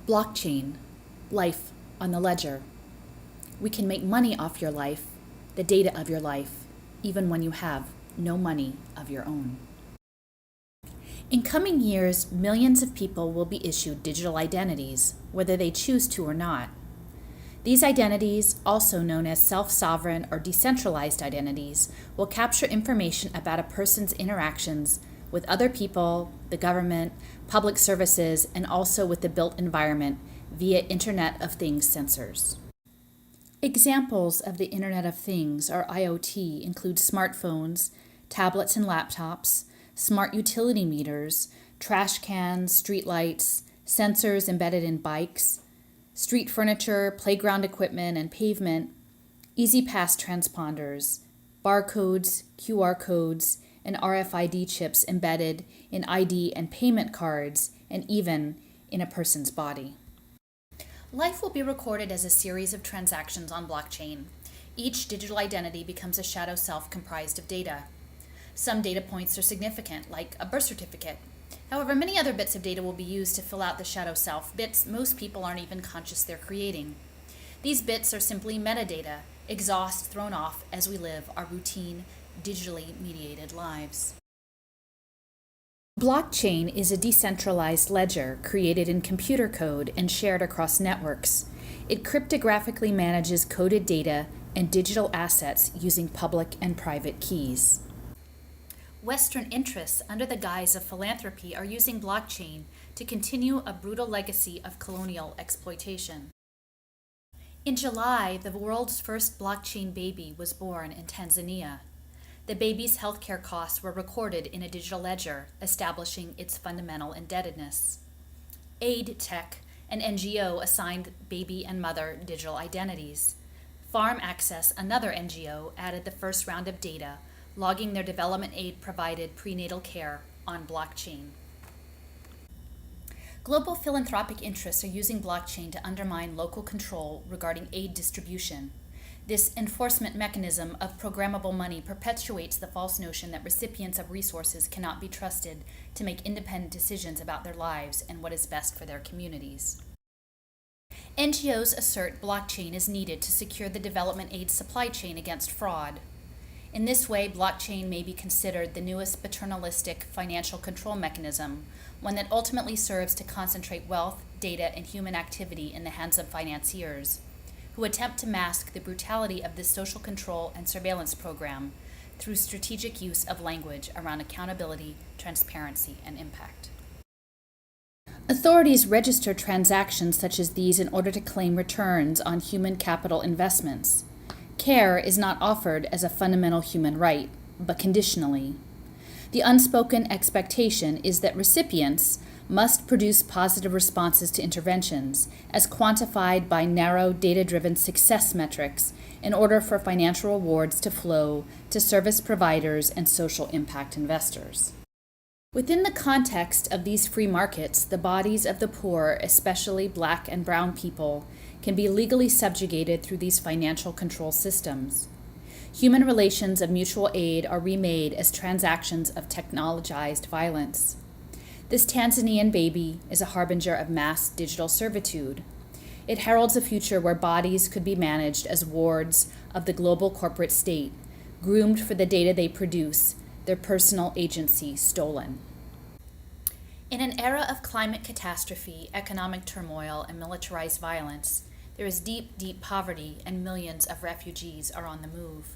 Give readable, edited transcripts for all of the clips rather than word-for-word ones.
Blockchain, life on the ledger. We can make money off your life, the data of your life, even when you have no money of your own. In coming years, millions of people will be issued digital identities, whether they choose to or not. These identities, also known as self-sovereign or decentralized identities, will capture information about a person's interactions with other people, the government, public services, and also with the built environment via Internet of Things sensors. Examples of the Internet of Things, or IoT, include smartphones, tablets and laptops, smart utility meters, trash cans, streetlights, sensors embedded in bikes, street furniture, playground equipment and pavement, EasyPass transponders, barcodes, QR codes, and RFID chips embedded in ID and payment cards, and even in a person's body. Life will be recorded as a series of transactions on blockchain. Each digital identity becomes a shadow self comprised of data. Some data points are significant, like a birth certificate. However, many other bits of data will be used to fill out the shadow self, bits most people aren't even conscious they're creating. These bits are simply metadata, exhaust thrown off as we live our routine, digitally mediated lives. Blockchain is a decentralized ledger created in computer code and shared across networks. It cryptographically manages coded data and digital assets using public and private keys. Western interests, under the guise of philanthropy, are using blockchain to continue a brutal legacy of colonial exploitation. In July, the world's first blockchain baby was born in Tanzania. The baby's healthcare costs were recorded in a digital ledger, establishing its fundamental indebtedness. AidTech, an NGO, assigned baby and mother digital identities. Farm Access, another NGO, added the first round of data, logging their development aid provided prenatal care on blockchain. Global philanthropic interests are using blockchain to undermine local control regarding aid distribution. This enforcement mechanism of programmable money perpetuates the false notion that recipients of resources cannot be trusted to make independent decisions about their lives and what is best for their communities. NGOs assert blockchain is needed to secure the development aid supply chain against fraud. In this way, blockchain may be considered the newest paternalistic financial control mechanism, one that ultimately serves to concentrate wealth, data, and human activity in the hands of financiers, who attempt to mask the brutality of this social control and surveillance program through strategic use of language around accountability, transparency, and impact. Authorities register transactions such as these in order to claim returns on human capital investments. Care is not offered as a fundamental human right, but conditionally. The unspoken expectation is that recipients must produce positive responses to interventions, as quantified by narrow, data-driven success metrics, in order for financial rewards to flow to service providers and social impact investors. Within the context of these free markets, the bodies of the poor, especially Black and brown people, can be legally subjugated through these financial control systems. Human relations of mutual aid are remade as transactions of technologized violence. This Tanzanian baby is a harbinger of mass digital servitude. It heralds a future where bodies could be managed as wards of the global corporate state, groomed for the data they produce, their personal agency stolen. In an era of climate catastrophe, economic turmoil, and militarized violence, there is deep, deep poverty, and millions of refugees are on the move.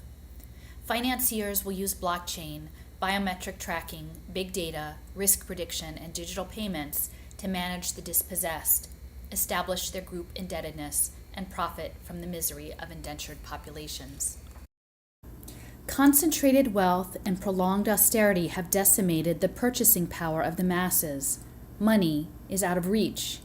Financiers will use blockchain, biometric tracking, big data, risk prediction, and digital payments to manage the dispossessed, establish their group indebtedness, and profit from the misery of indentured populations. Concentrated wealth and prolonged austerity have decimated the purchasing power of the masses. Money is out of reach.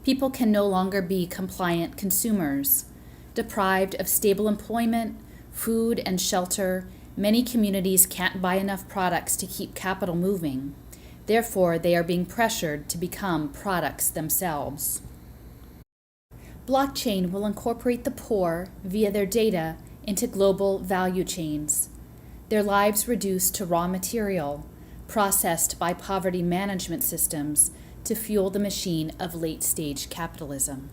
People can no longer be compliant consumers. Deprived of stable employment, food, and shelter, many communities can't buy enough products to keep capital moving. Therefore, they are being pressured to become products themselves. Blockchain will incorporate the poor, via their data, into global value chains. Their lives reduced to raw material, processed by poverty management systems to fuel the machine of late-stage capitalism.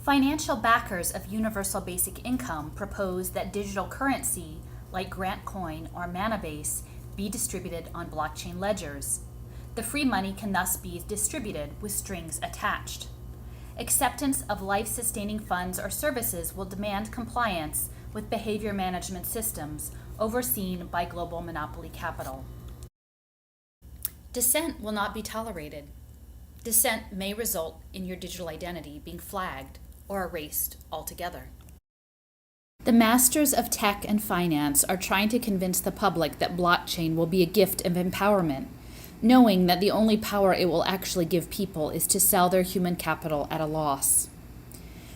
Financial backers of universal basic income propose that digital currency, like Grant Coin or Manabase, be distributed on blockchain ledgers. The free money can thus be distributed with strings attached. Acceptance of life-sustaining funds or services will demand compliance with behavior management systems overseen by global monopoly capital. Dissent will not be tolerated. Dissent may result in your digital identity being flagged or erased altogether. The masters of tech and finance are trying to convince the public that blockchain will be a gift of empowerment, knowing that the only power it will actually give people is to sell their human capital at a loss.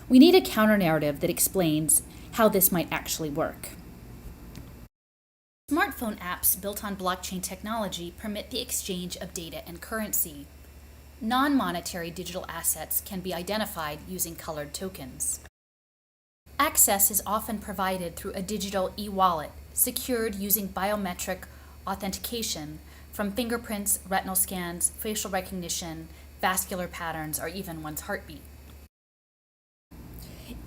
We need a counter-narrative that explains how this might actually work. Smartphone apps built on blockchain technology permit the exchange of data and currency. Non-monetary digital assets can be identified using colored tokens. Access is often provided through a digital e-wallet, secured using biometric authentication from fingerprints, retinal scans, facial recognition, vascular patterns, or even one's heartbeat.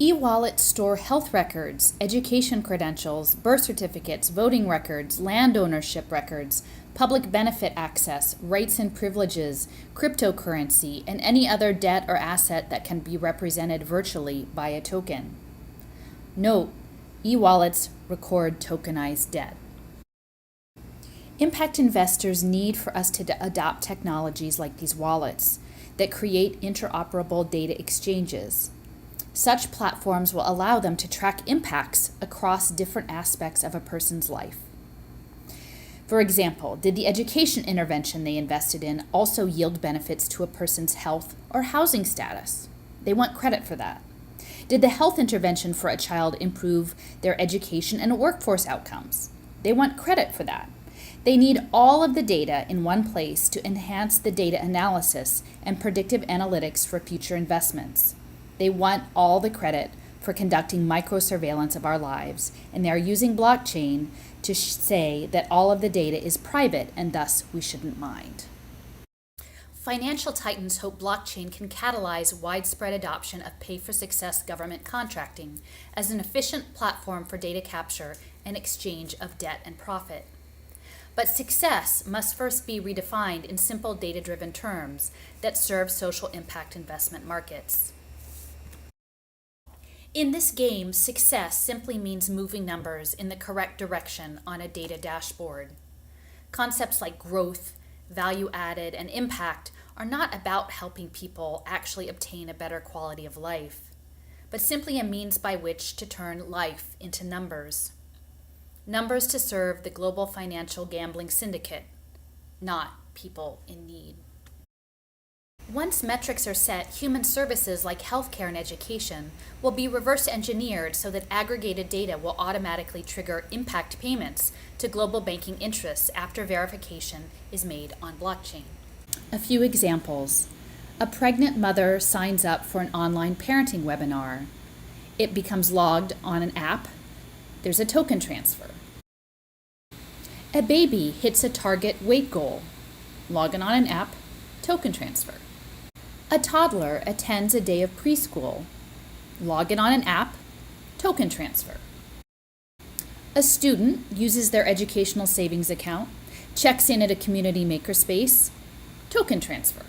E-wallets store health records, education credentials, birth certificates, voting records, land ownership records, public benefit access, rights and privileges, cryptocurrency, and any other debt or asset that can be represented virtually by a token. Note, e-wallets record tokenized debt. Impact investors need for us to adopt technologies like these wallets that create interoperable data exchanges. Such platforms will allow them to track impacts across different aspects of a person's life. For example, did the education intervention they invested in also yield benefits to a person's health or housing status? They want credit for that. Did the health intervention for a child improve their education and workforce outcomes? They want credit for that. They need all of the data in one place to enhance the data analysis and predictive analytics for future investments. They want all the credit for conducting microsurveillance of our lives, and they are using blockchain to say that all of the data is private and thus we shouldn't mind. Financial titans hope blockchain can catalyze widespread adoption of pay-for-success government contracting as an efficient platform for data capture and exchange of debt and profit. But success must first be redefined in simple data-driven terms that serve social impact investment markets. In this game, success simply means moving numbers in the correct direction on a data dashboard. Concepts like growth, value added, and impact are not about helping people actually obtain a better quality of life, but simply a means by which to turn life into numbers. Numbers to serve the global financial gambling syndicate, not people in need. Once metrics are set, human services like healthcare and education will be reverse engineered so that aggregated data will automatically trigger impact payments to global banking interests after verification is made on blockchain. A few examples. A pregnant mother signs up for an online parenting webinar. It becomes logged on an app. There's a token transfer. A baby hits a target weight goal. Log in on an app, token transfer. A toddler attends a day of preschool. Log in on an app, token transfer. A student uses their educational savings account, checks in at a community makerspace, token transfer.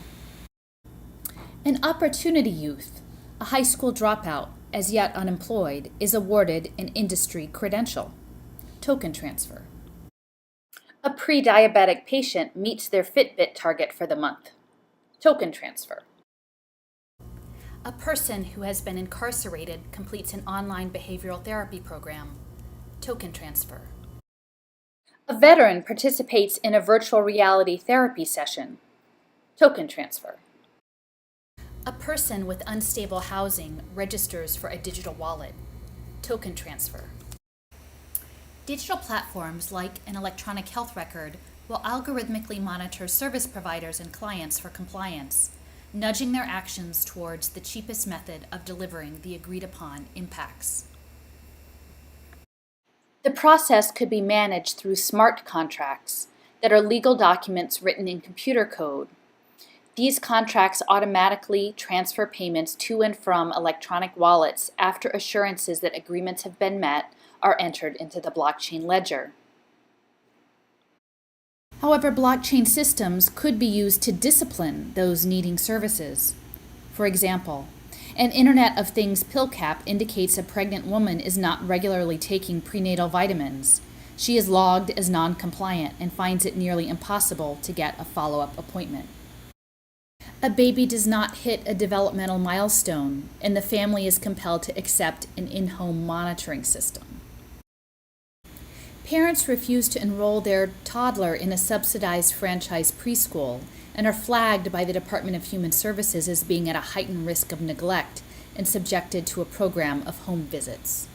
An opportunity youth, a high school dropout, as yet unemployed, is awarded an industry credential, token transfer. A pre-diabetic patient meets their Fitbit target for the month, token transfer. A person who has been incarcerated completes an online behavioral therapy program, token transfer. A veteran participates in a virtual reality therapy session, token transfer. A person with unstable housing registers for a digital wallet, token transfer. Digital platforms like an electronic health record will algorithmically monitor service providers and clients for compliance, nudging their actions towards the cheapest method of delivering the agreed-upon impacts. The process could be managed through smart contracts that are legal documents written in computer code. These contracts automatically transfer payments to and from electronic wallets after assurances that agreements have been met are entered into the blockchain ledger. However, blockchain systems could be used to discipline those needing services. For example, an Internet of Things pill cap indicates a pregnant woman is not regularly taking prenatal vitamins. She is logged as non-compliant and finds it nearly impossible to get a follow-up appointment. A baby does not hit a developmental milestone, and the family is compelled to accept an in-home monitoring system. Parents refuse to enroll their toddler in a subsidized franchise preschool and are flagged by the Department of Human Services as being at a heightened risk of neglect and subjected to a program of home visits.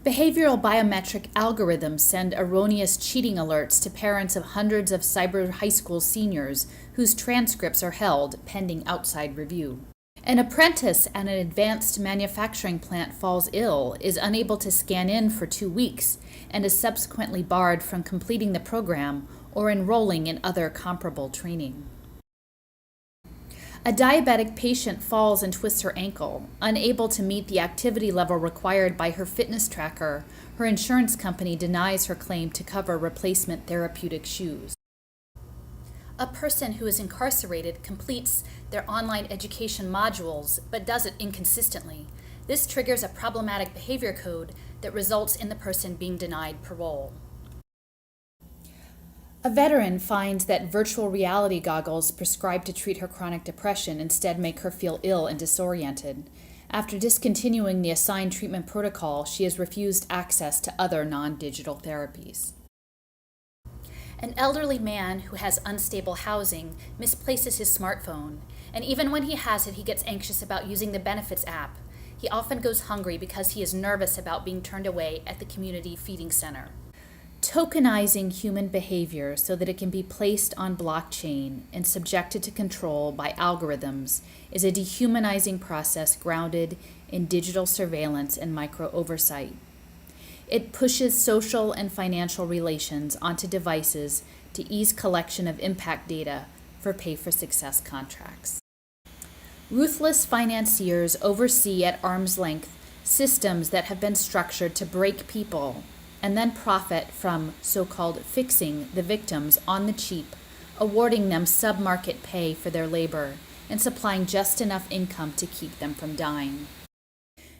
Behavioral biometric algorithms send erroneous cheating alerts to parents of hundreds of cyber high school seniors whose transcripts are held pending outside review. An apprentice at an advanced manufacturing plant falls ill, is unable to scan in for 2 weeks, and is subsequently barred from completing the program or enrolling in other comparable training. A diabetic patient falls and twists her ankle. Unable to meet the activity level required by her fitness tracker, her insurance company denies her claim to cover replacement therapeutic shoes. A person who is incarcerated completes their online education modules but does it inconsistently. This triggers a problematic behavior code that results in the person being denied parole. A veteran finds that virtual reality goggles prescribed to treat her chronic depression instead make her feel ill and disoriented. After discontinuing the assigned treatment protocol, she is refused access to other non-digital therapies. An elderly man who has unstable housing misplaces his smartphone, and even when he has it, he gets anxious about using the benefits app. He often goes hungry because he is nervous about being turned away at the community feeding center. Tokenizing human behavior so that it can be placed on blockchain and subjected to control by algorithms is a dehumanizing process grounded in digital surveillance and micro-oversight. It pushes social and financial relations onto devices to ease collection of impact data for pay-for-success contracts. Ruthless financiers oversee at arm's length systems that have been structured to break people and then profit from so-called fixing the victims on the cheap, awarding them sub-market pay for their labor and supplying just enough income to keep them from dying.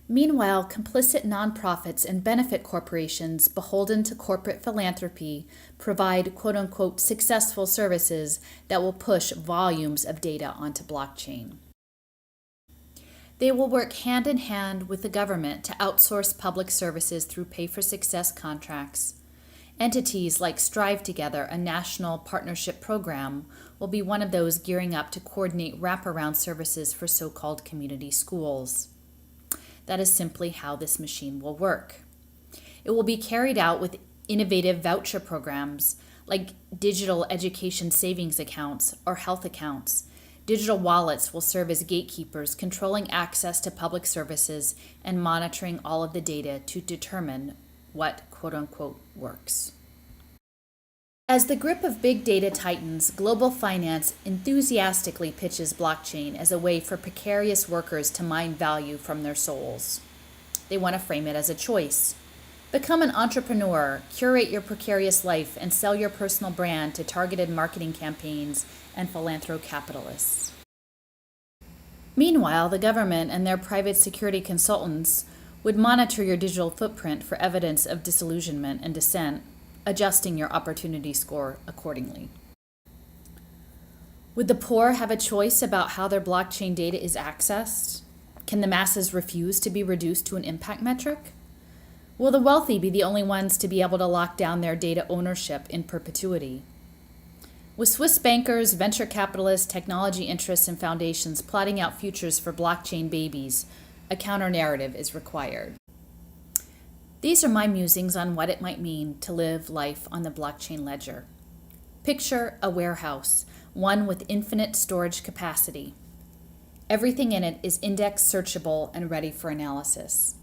Meanwhile, complicit nonprofits and benefit corporations beholden to corporate philanthropy provide quote-unquote successful services that will push volumes of data onto blockchain. They will work hand in hand with the government to outsource public services through pay-for-success contracts. Entities like Strive Together, a national partnership program, will be one of those gearing up to coordinate wraparound services for so-called community schools. That is simply how this machine will work. It will be carried out with innovative voucher programs like digital education savings accounts or health accounts. Digital wallets will serve as gatekeepers, controlling access to public services and monitoring all of the data to determine what quote-unquote works. As the grip of big data tightens, global finance enthusiastically pitches blockchain as a way for precarious workers to mine value from their souls. They want to frame it as a choice. Become an entrepreneur, curate your precarious life, and sell your personal brand to targeted marketing campaigns and philanthrocapitalists. Meanwhile, the government and their private security consultants would monitor your digital footprint for evidence of disillusionment and dissent, adjusting your opportunity score accordingly. Would the poor have a choice about how their blockchain data is accessed? Can the masses refuse to be reduced to an impact metric? Will the wealthy be the only ones to be able to lock down their data ownership in perpetuity? With Swiss bankers, venture capitalists, technology interests, and foundations plotting out futures for blockchain babies, a counter-narrative is required. These are my musings on what it might mean to live life on the blockchain ledger. Picture a warehouse, one with infinite storage capacity. Everything in it is index searchable and ready for analysis.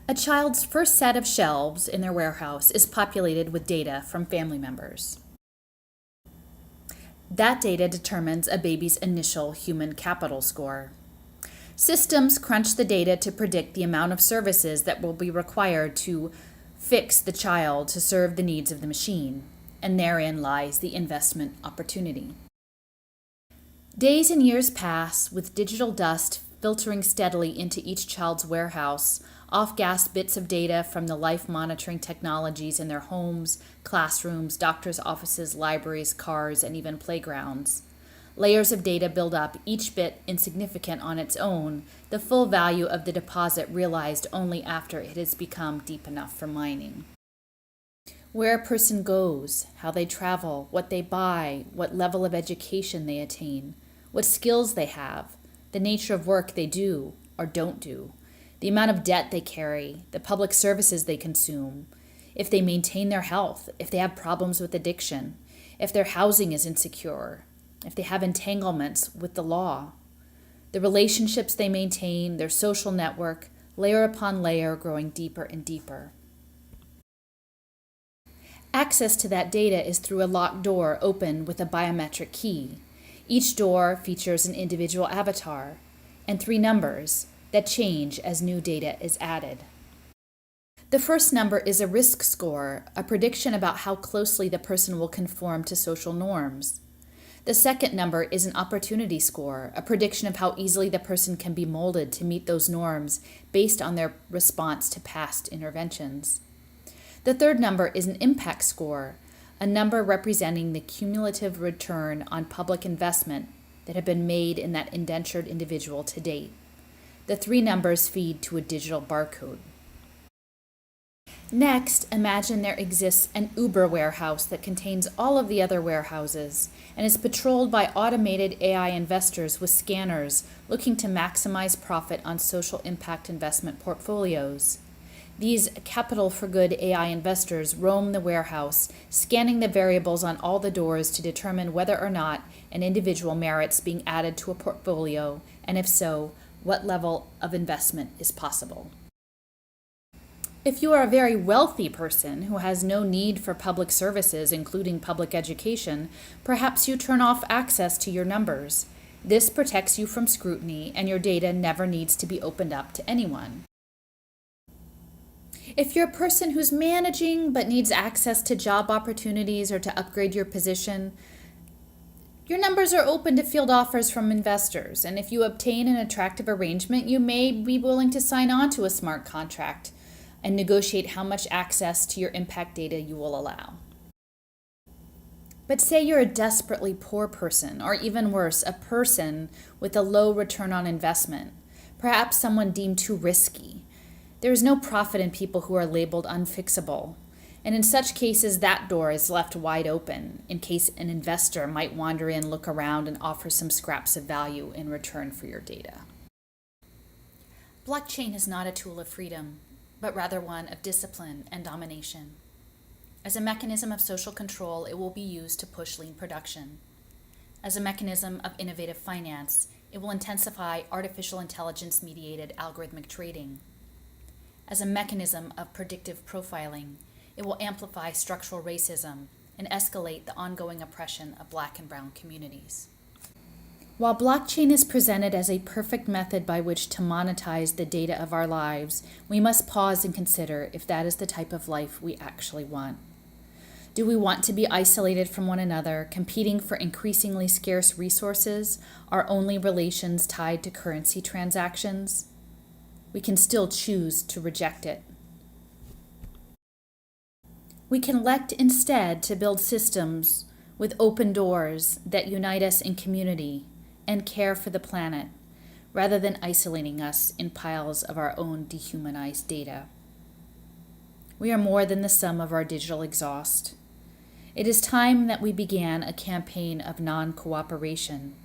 A child's first set of shelves in their warehouse is populated with data from family members. That data determines a baby's initial human capital score. Systems crunch the data to predict the amount of services that will be required to fix the child to serve the needs of the machine, and therein lies the investment opportunity. Days and years pass with digital dust filtering steadily into each child's warehouse, off-gas bits of data from the life monitoring technologies in their homes, classrooms, doctors' offices, libraries, cars, and even playgrounds. Layers of data build up, each bit insignificant on its own, the full value of the deposit realized only after it has become deep enough for mining. Where a person goes, how they travel, what they buy, what level of education they attain, what skills they have, the nature of work they do or don't do, the amount of debt they carry, the public services they consume, if they maintain their health, if they have problems with addiction, if their housing is insecure, if they have entanglements with the law, the relationships they maintain, their social network, layer upon layer growing deeper and deeper. Access to that data is through a locked door opened with a biometric key. Each door features an individual avatar and 3 numbers that change as new data is added. The first number is a risk score, a prediction about how closely the person will conform to social norms. The second number is an opportunity score, a prediction of how easily the person can be molded to meet those norms based on their response to past interventions. The third number is an impact score, a number representing the cumulative return on public investment that have been made in that indentured individual to date. The 3 numbers feed to a digital barcode. Next, imagine there exists an Uber warehouse that contains all of the other warehouses and is patrolled by automated AI investors with scanners looking to maximize profit on social impact investment portfolios. These capital for good AI investors roam the warehouse, scanning the variables on all the doors to determine whether or not an individual merits being added to a portfolio, and if so, what level of investment is possible. If you are a very wealthy person who has no need for public services, including public education, perhaps you turn off access to your numbers. This protects you from scrutiny, and your data never needs to be opened up to anyone. If you're a person who's managing but needs access to job opportunities or to upgrade your position, your numbers are open to field offers from investors, and if you obtain an attractive arrangement, you may be willing to sign on to a smart contract and negotiate how much access to your impact data you will allow. But say you're a desperately poor person, or even worse, a person with a low return on investment, perhaps someone deemed too risky. There is no profit in people who are labeled unfixable, and in such cases that door is left wide open in case an investor might wander in, look around, and offer some scraps of value in return for your data. Blockchain is not a tool of freedom, but rather one of discipline and domination. As a mechanism of social control, it will be used to push lean production. As a mechanism of innovative finance, it will intensify artificial intelligence-mediated algorithmic trading. As a mechanism of predictive profiling, it will amplify structural racism and escalate the ongoing oppression of Black and brown communities. While blockchain is presented as a perfect method by which to monetize the data of our lives, we must pause and consider if that is the type of life we actually want. Do we want to be isolated from one another, competing for increasingly scarce resources, our only relations tied to currency transactions? We can still choose to reject it. We can elect instead to build systems with open doors that unite us in community and care for the planet, rather than isolating us in piles of our own dehumanized data. We are more than the sum of our digital exhaust. It is time that we began a campaign of non-cooperation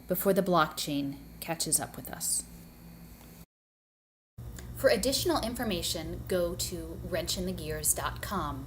before the blockchain catches up with us. For additional information, go to wrenchinthegears.com.